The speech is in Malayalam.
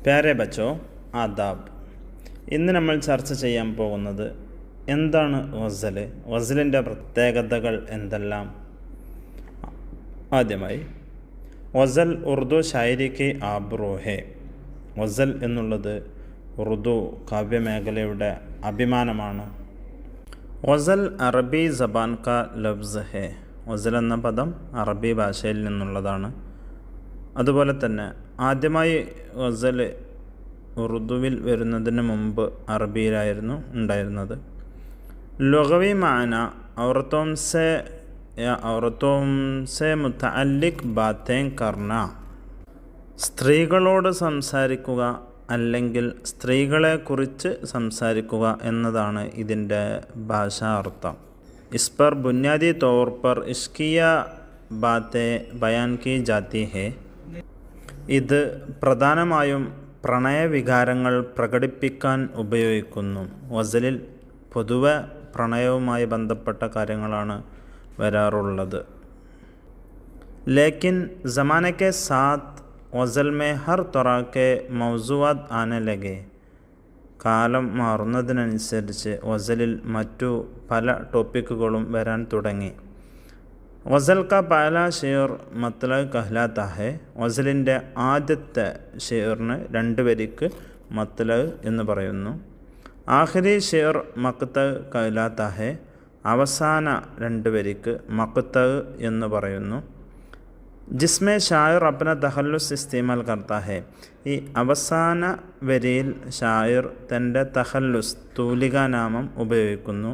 പ്യാരെ ബച്ചോ ആദാബ്. ഇന്ന് നമ്മൾ ചർച്ച ചെയ്യാൻ പോകുന്നത് എന്താണ് ഗസൽ, ഗസലിൻ്റെ പ്രത്യേകതകൾ എന്തെല്ലാം. ആദ്യമായി ഗസൽ ഉറുദു ഷായരിക്ക് ആബ്റൂ ഹേ. ഗസൽ എന്നുള്ളത് ഉറുദു കാവ്യമേഖലയുടെ അഭിമാനമാണ്. ഗസൽ അറബി സബാൻ കാ ലഫ്സ് ഹേ. ഗസൽ എന്ന പദം അറബി ഭാഷയിൽ നിന്നുള്ളതാണ്. അതുപോലെ തന്നെ ആദ്യമായി ഗസൽ ഉറുദുവിൽ വരുന്നതിന് മുമ്പ് അറബിയിലായിരുന്നു ഉണ്ടായിരുന്നത്. ലുഗവി മാന ഔറത്തോം സെ മുതഅല്ലിഖ് ബാത്തേൻ കർന. സ്ത്രീകളോട് സംസാരിക്കുക അല്ലെങ്കിൽ സ്ത്രീകളെക്കുറിച്ച് സംസാരിക്കുക എന്നതാണ് ഇതിൻ്റെ ഭാഷാ അർത്ഥം. ഇസ് പർ ബുനിയാദി തൗർ പർ ഇഷ്കിയ ബാത്തേ ബയാൻ കി ജാത്തി ഹേ. ഇത് പ്രധാനമായും പ്രണയവികാരങ്ങൾ പ്രകടിപ്പിക്കാൻ ഉപയോഗിക്കുന്നു. ഗസലിൽ പൊതുവെ പ്രണയവുമായി ബന്ധപ്പെട്ട കാര്യങ്ങളാണ് വരാറുള്ളത്. ലേക്കിൻ ജമാനെ കെ സാത്ത് ഗസൽ മേ ഹർ തറഹ കെ മൗസൂആത്ത് ആനെ ലഗെ. കാലം മാറുന്നതിനനുസരിച്ച് ഗസലിൽ മറ്റു പല ടോപ്പിക്കുകളും വരാൻ തുടങ്ങി. ഗസൽ കാ പഹല ഷെയർ മത്ലബ് കഹ്ലാത്ത ഹെ. ഗസലിൻ്റെ ആദ്യത്തെ ഷെയറിന് 2 വരിക്ക് മത്ലബ് എന്ന് പറയുന്നു. ആഖിരി ഷെയർ മഖ്തഅ് കഹ്ലാത്ത ഹെ. അവസാന 2 വരിക്ക് മഖ്തഅ് എന്ന് പറയുന്നു. ജിസ്മെ ഷായർ അപ്ന തഖല്ലുസ് ഇസ്തിമാൽ കർത്ത ഹെ. ഈ അവസാന വരിയിൽ ഷായർ തൻ്റെ തഖല്ലുസ് തൂലികാനാമം ഉപയോഗിക്കുന്നു.